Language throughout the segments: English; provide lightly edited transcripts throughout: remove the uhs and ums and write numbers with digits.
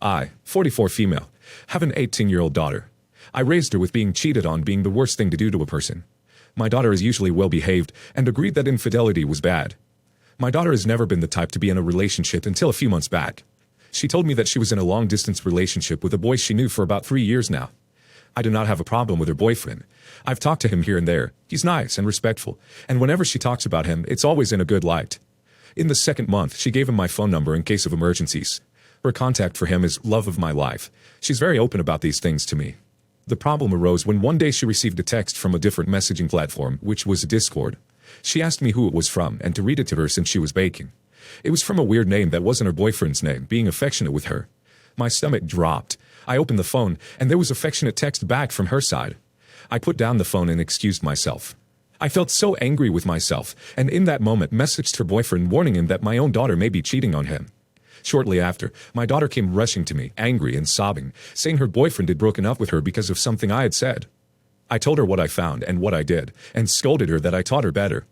I, 44 female, have an 18-year-old daughter. I raised her with being cheated on being the worst thing to do to a person. My daughter is usually well-behaved and agreed that infidelity was bad. My daughter has never been the type to be in a relationship until a few months back. She told me that she was in a long-distance relationship with a boy she knew for about 3 years now. I do not have a problem with her boyfriend. I've talked to him here and there. He's nice and respectful, and whenever she talks about him, it's always in a good light. In the second month, she gave him my phone number in case of emergencies. Her contact for him is love of my life. She's very open about these things to me. The problem arose when one day she received a text from a different messaging platform, which was Discord. She asked me who it was from and to read it to her since she was baking. It was from a weird name that wasn't her boyfriend's name, being affectionate with her. My stomach dropped. I opened the phone, and there was affectionate text back from her side. I put down the phone and excused myself. I felt so angry with myself, and in that moment messaged her boyfriend warning him that my own daughter may be cheating on him. Shortly after, my daughter came rushing to me, angry and sobbing, saying her boyfriend had broken up with her because of something I had said. I told her what I found and what I did, and scolded her that I taught her better.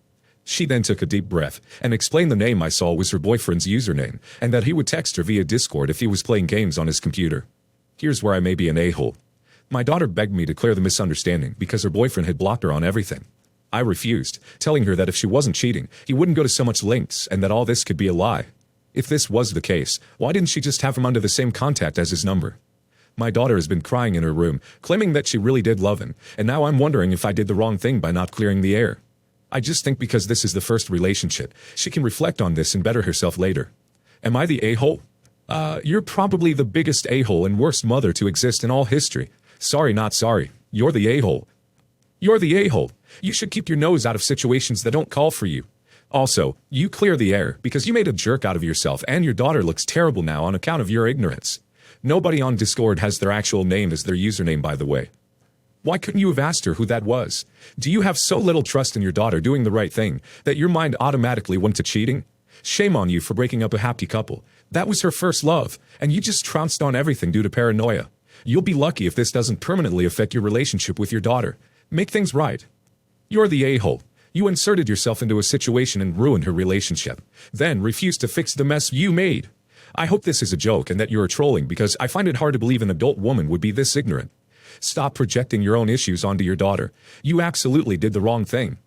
She then took a deep breath and explained the name I saw was her boyfriend's username, and that he would text her via Discord if he was playing games on his computer. Here's where I may be an a-hole. My daughter begged me to clear the misunderstanding because her boyfriend had blocked her on everything. I refused, telling her that if she wasn't cheating, he wouldn't go to so much lengths and that all this could be a lie. If this was the case, why didn't she just have him under the same contact as his number? My daughter has been crying in her room, claiming that she really did love him, and now I'm wondering if I did the wrong thing by not clearing the air. I just think because this is the first relationship, she can reflect on this and better herself later. Am I the a-hole? You're probably the biggest a-hole and worst mother to exist in all history. Sorry, not sorry. You're the a-hole. You're the a-hole. You should keep your nose out of situations that don't call for you. Also, you clear the air because you made a jerk out of yourself and your daughter looks terrible now on account of your ignorance. Nobody on Discord has their actual name as their username, by the way. Why couldn't you have asked her who that was? Do you have so little trust in your daughter doing the right thing that your mind automatically went to cheating? Shame on you for breaking up a happy couple. That was her first love, and you just trounced on everything due to paranoia. You'll be lucky if this doesn't permanently affect your relationship with your daughter. Make things right. You're the a-hole. You inserted yourself into a situation and ruined her relationship, then refused to fix the mess you made. I hope this is a joke and that you're trolling because I find it hard to believe an adult woman would be this ignorant. Stop projecting your own issues onto your daughter. You absolutely did the wrong thing.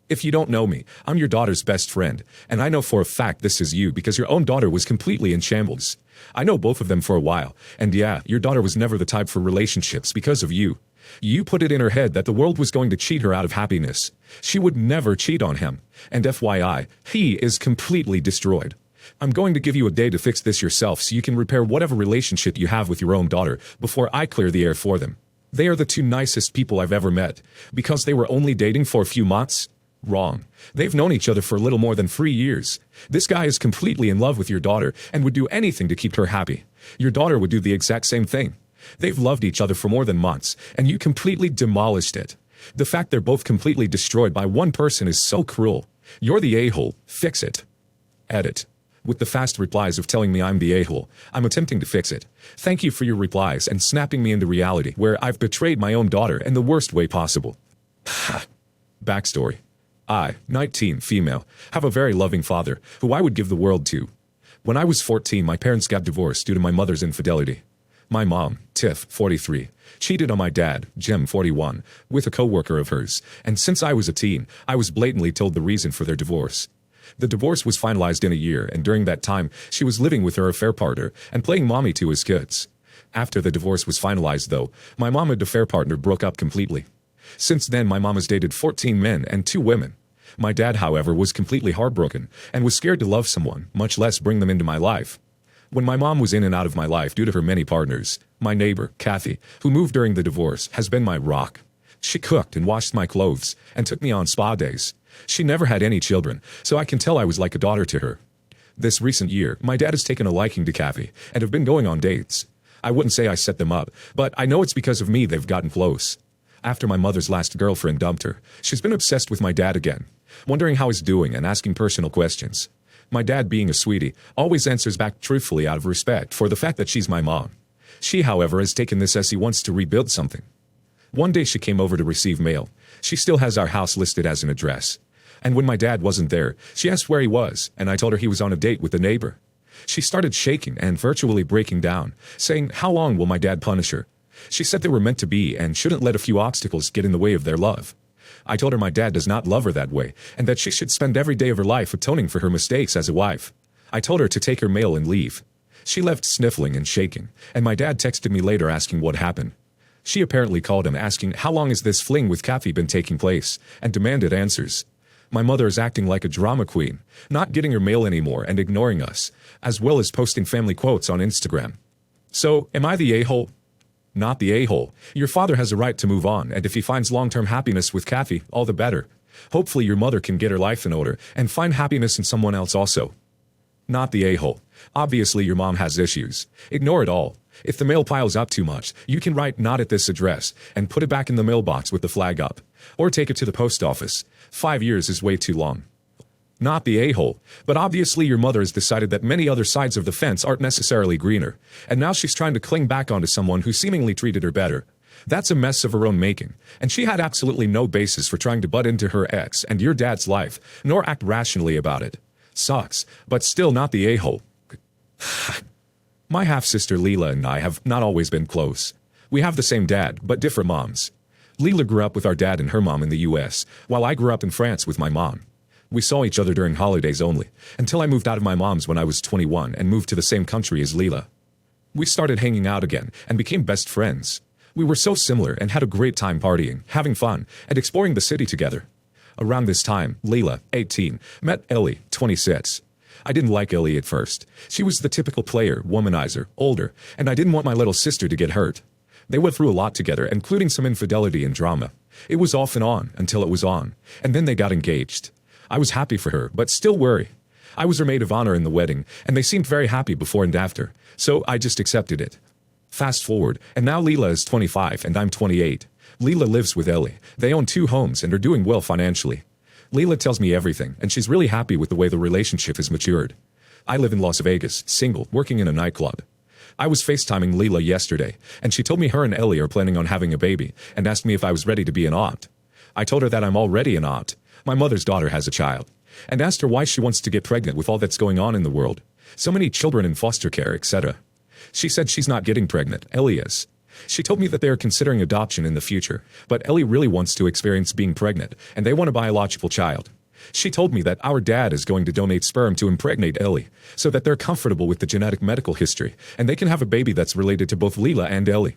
If you don't know me, I'm your daughter's best friend, and I know for a fact this is you because your own daughter was completely in shambles. I know both of them for a while, and yeah, your daughter was never the type for relationships because of you. You put it in her head that the world was going to cheat her out of happiness. She would never cheat on him, and FYI, he is completely destroyed. I'm going to give you a day to fix this yourself so you can repair whatever relationship you have with your own daughter before I clear the air for them. They are the two nicest people I've ever met. Because they were only dating for a few months? Wrong. They've known each other for a little more than 3 years. This guy is completely in love with your daughter and would do anything to keep her happy. Your daughter would do the exact same thing. They've loved each other for more than months, and you completely demolished it. The fact they're both completely destroyed by one person is so cruel. You're the a-hole. Fix it. Edit. With the fast replies of telling me I'm the a-hole, I'm attempting to fix it. Thank you for your replies and snapping me into reality where I've betrayed my own daughter in the worst way possible. Backstory. I, 19, female, have a very loving father who I would give the world to. When I was 14, my parents got divorced due to my mother's infidelity. My mom, Tiff, 43, cheated on my dad, Jim, 41, with a coworker of hers, and since I was a teen, I was blatantly told the reason for their divorce. The divorce was finalized in a year, and during that time, she was living with her affair partner and playing mommy to his kids. After the divorce was finalized, though, my mom and affair partner broke up completely. Since then, my mom has dated 14 men and 2 women. My dad, however, was completely heartbroken and was scared to love someone, much less bring them into my life. When my mom was in and out of my life due to her many partners, my neighbor, Kathy, who moved during the divorce, has been my rock. She cooked and washed my clothes and took me on spa days. She never had any children, so I can tell I was like a daughter to her. This recent year, my dad has taken a liking to Kathy and have been going on dates. I wouldn't say I set them up, but I know it's because of me they've gotten close. After my mother's last girlfriend dumped her, she's been obsessed with my dad again, wondering how he's doing and asking personal questions. My dad, being a sweetie, always answers back truthfully out of respect for the fact that she's my mom. She, however, has taken this as he wants to rebuild something. One day she came over to receive mail. She still has our house listed as an address. And when my dad wasn't there, she asked where he was, and I told her he was on a date with a neighbor. She started shaking and virtually breaking down, saying, "How long will my dad punish her?" She said they were meant to be and shouldn't let a few obstacles get in the way of their love. I told her my dad does not love her that way, and that she should spend every day of her life atoning for her mistakes as a wife. I told her to take her mail and leave. She left sniffling and shaking, and my dad texted me later asking what happened. She apparently called him asking how long has this fling with Kathy been taking place, and demanded answers. My mother is acting like a drama queen, not getting her mail anymore and ignoring us, as well as posting family quotes on Instagram. So, am I the a-hole? Not the a-hole. Your father has a right to move on, and if he finds long-term happiness with Kathy, all the better. Hopefully your mother can get her life in order and find happiness in someone else also. Not the a-hole. Obviously your mom has issues. Ignore it all. If the mail piles up too much, you can write "not at this address" and put it back in the mailbox with the flag up. Or take it to the post office. 5 years is way too long. Not the a-hole, but obviously your mother has decided that many other sides of the fence aren't necessarily greener, and now she's trying to cling back onto someone who seemingly treated her better. That's a mess of her own making, and she had absolutely no basis for trying to butt into her ex and your dad's life, nor act rationally about it. Sucks, but still not the a-hole. My half-sister Leela and I have not always been close. We have the same dad, but different moms. Leela grew up with our dad and her mom in the US, while I grew up in France with my mom. We saw each other during holidays only, until I moved out of my mom's when I was 21 and moved to the same country as Leela. We started hanging out again and became best friends. We were so similar and had a great time partying, having fun, and exploring the city together. Around this time, Leela, 18, met Ellie, 26. I didn't like Ellie at first. She was the typical player, womanizer, older, and I didn't want my little sister to get hurt. They went through a lot together, including some infidelity and drama. It was off and on until it was on, and then they got engaged. I was happy for her, but still worried. I was her maid of honor in the wedding, and they seemed very happy before and after, so I just accepted it. Fast forward, and now Leela is 25 and I'm 28. Leela lives with Ellie. They own 2 homes and are doing well financially. Leela tells me everything, and she's really happy with the way the relationship has matured. I live in Las Vegas, single, working in a nightclub. I was FaceTiming Leela yesterday, and she told me her and Ellie are planning on having a baby, and asked me if I was ready to be an aunt. I told her that I'm already an aunt. My mother's daughter has a child, and asked her why she wants to get pregnant with all that's going on in the world. So many children in foster care, etc. She said she's not getting pregnant, Ellie is. She told me that they are considering adoption in the future, but Ellie really wants to experience being pregnant, and they want a biological child. She told me that our dad is going to donate sperm to impregnate Ellie, so that they're comfortable with the genetic medical history, and they can have a baby that's related to both Leela and Ellie.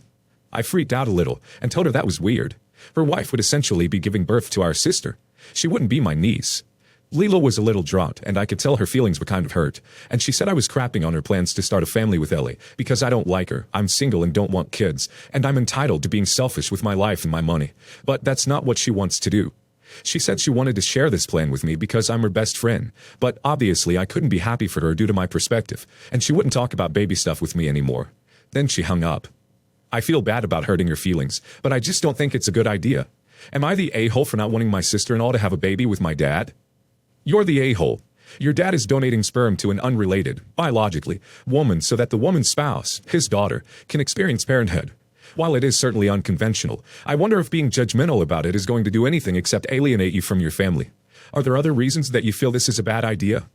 I freaked out a little, and told her that was weird. Her wife would essentially be giving birth to our sister. She wouldn't be my niece. Leela was a little drunk, and I could tell her feelings were kind of hurt, and she said I was crapping on her plans to start a family with Ellie, because I don't like her, I'm single and don't want kids, and I'm entitled to being selfish with my life and my money. But that's not what she wants to do. She said she wanted to share this plan with me because I'm her best friend, but obviously I couldn't be happy for her due to my perspective, and she wouldn't talk about baby stuff with me anymore. Then she hung up. I feel bad about hurting her feelings, but I just don't think it's a good idea. Am I the a-hole for not wanting my sister-in-law to have a baby with my dad? You're the a-hole. Your dad is donating sperm to an unrelated, biologically, woman so that the woman's spouse, his daughter, can experience parenthood. While it is certainly unconventional, I wonder if being judgmental about it is going to do anything except alienate you from your family. Are there other reasons that you feel this is a bad idea?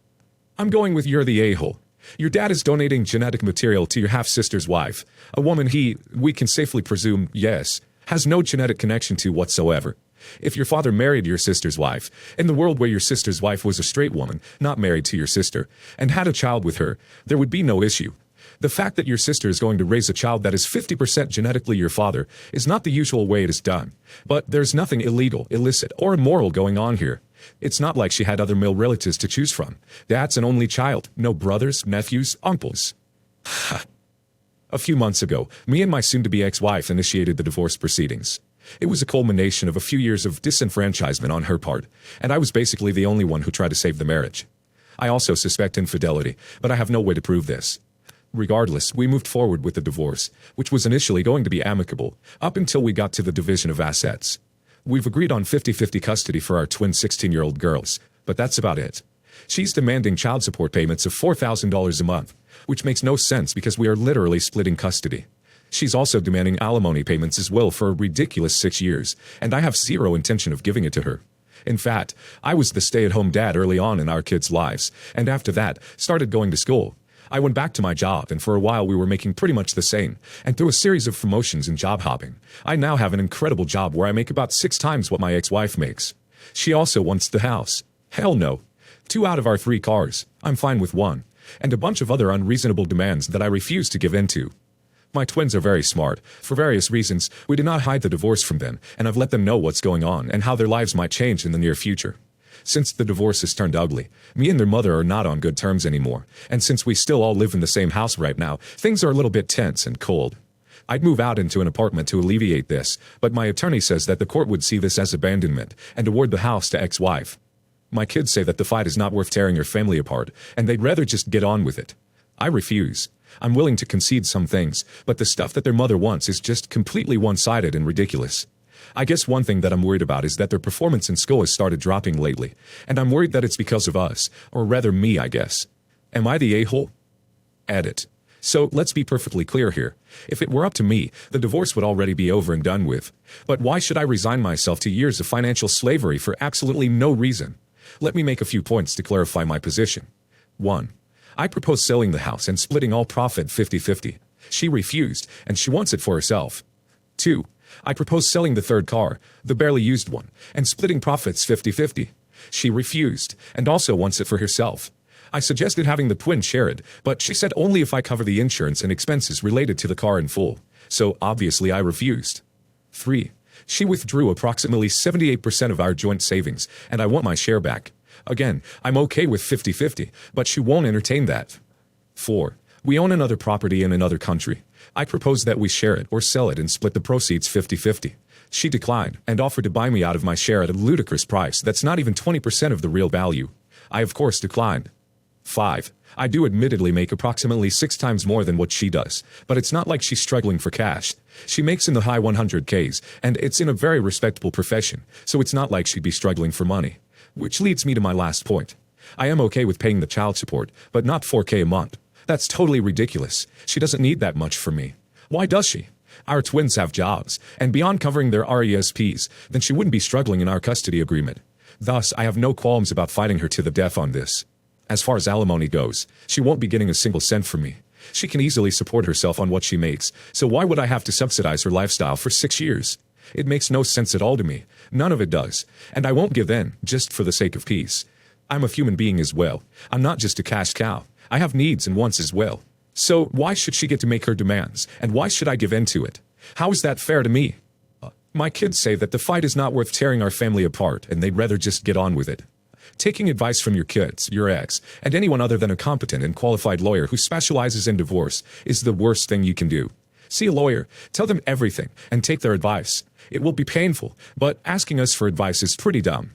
I'm going with you're the a-hole. Your dad is donating genetic material to your half-sister's wife, a woman we can safely presume, yes, has no genetic connection to whatsoever. If your father married your sister's wife, in the world where your sister's wife was a straight woman, not married to your sister, and had a child with her, there would be no issue. The fact that your sister is going to raise a child that is 50% genetically your father is not the usual way it is done. But there's nothing illegal, illicit, or immoral going on here. It's not like she had other male relatives to choose from. That's an only child, no brothers, nephews, uncles. A few months ago, me and my soon-to-be ex-wife initiated the divorce proceedings. It was a culmination of a few years of disenfranchisement on her part, and I was basically the only one who tried to save the marriage. I also suspect infidelity, but I have no way to prove this. Regardless, we moved forward with the divorce, which was initially going to be amicable, up until we got to the division of assets. We've agreed on 50-50 custody for our twin 16-year-old girls, but that's about it. She's demanding child support payments of $4,000 a month, which makes no sense because we are literally splitting custody. She's also demanding alimony payments as well for a ridiculous 6 years, and I have zero intention of giving it to her. In fact, I was the stay-at-home dad early on in our kids' lives, and after that, started going to school. I went back to my job, and for a while we were making pretty much the same, and through a series of promotions and job hopping, I now have an incredible job where I make about 6 times what my ex-wife makes. She also wants the house. Hell no. 2 out of our 3 cars, I'm fine with 1, and a bunch of other unreasonable demands that I refuse to give in to. My twins are very smart. For various reasons, we did not hide the divorce from them, and I've let them know what's going on and how their lives might change in the near future. Since the divorce has turned ugly, me and their mother are not on good terms anymore, and since we still all live in the same house right now, things are a little bit tense and cold. I'd move out into an apartment to alleviate this, but my attorney says that the court would see this as abandonment and award the house to ex-wife. My kids say that the fight is not worth tearing your family apart, and they'd rather just get on with it. I refuse. I'm willing to concede some things, but the stuff that their mother wants is just completely one-sided and ridiculous. I guess one thing that I'm worried about is that their performance in school has started dropping lately, and I'm worried that it's because of us, or rather me, I guess. Am I the a-hole? Edit. So let's be perfectly clear here. If it were up to me, the divorce would already be over and done with. But why should I resign myself to years of financial slavery for absolutely no reason? Let me make a few points to clarify my position. 1. I propose selling the house and splitting all profit 50-50. She refused, and she wants it for herself. 2. I propose selling the 3rd car, the barely used one, and splitting profits 50-50. She refused, and also wants it for herself. I suggested having the twins share it, but she said only if I cover the insurance and expenses related to the car in full, so obviously I refused. 3. She withdrew approximately 78% of our joint savings, and I want my share back. Again, I'm okay with 50-50, but she won't entertain that. 4. We own another property in another country. I propose that we share it or sell it and split the proceeds 50-50. She declined and offered to buy me out of my share at a ludicrous price that's not even 20% of the real value. I of course declined. 5. I do admittedly make approximately 6 times more than what she does, but it's not like she's struggling for cash. She makes in the high 100Ks, and it's in a very respectable profession, so it's not like she'd be struggling for money. Which leads me to my last point. I am okay with paying the child support, but not $4K a month. That's totally ridiculous. She doesn't need that much from me. Why does she? Our twins have jobs, and beyond covering their RESPs, then she wouldn't be struggling in our custody agreement. Thus, I have no qualms about fighting her to the death on this. As far as alimony goes, she won't be getting a single cent from me. She can easily support herself on what she makes, so why would I have to subsidize her lifestyle for 6 years? It makes no sense at all to me. None of it does. And I won't give in, just for the sake of peace. I'm a human being as well. I'm not just a cash cow. I have needs and wants as well. So why should she get to make her demands, and why should I give in to it? How is that fair to me? My kids say that the fight is not worth tearing our family apart, and they'd rather just get on with it. Taking advice from your kids, your ex, and anyone other than a competent and qualified lawyer who specializes in divorce is the worst thing you can do. See a lawyer, tell them everything, and take their advice. It will be painful, but asking us for advice is pretty dumb.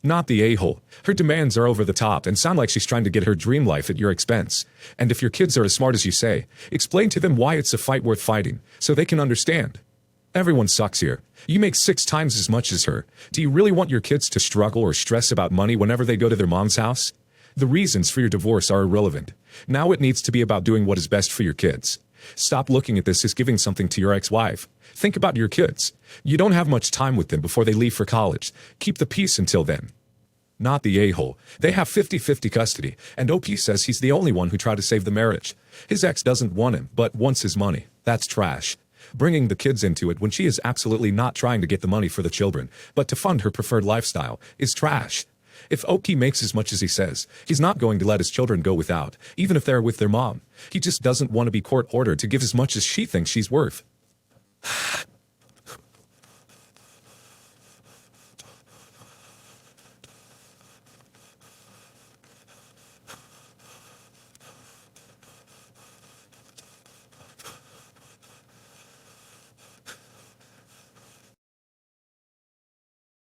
Not the a-hole. Her demands are over the top and sound like she's trying to get her dream life at your expense. And if your kids are as smart as you say, explain to them why it's a fight worth fighting, so they can understand. Everyone sucks here. You make 6 times as much as her. Do you really want your kids to struggle or stress about money whenever they go to their mom's house? The reasons for your divorce are irrelevant. Now it needs to be about doing what is best for your kids. Stop looking at this as giving something to your ex-wife. Think about your kids. You don't have much time with them before they leave for college. Keep the peace until then. Not the a-hole. They have 50-50 custody, and OP says he's the only one who tried to save the marriage. His ex doesn't want him, but wants his money. That's trash. Bringing the kids into it when she is absolutely not trying to get the money for the children, but to fund her preferred lifestyle, is trash. If OP makes as much as he says, he's not going to let his children go without, even if they're with their mom. He just doesn't want to be court-ordered to give as much as she thinks she's worth.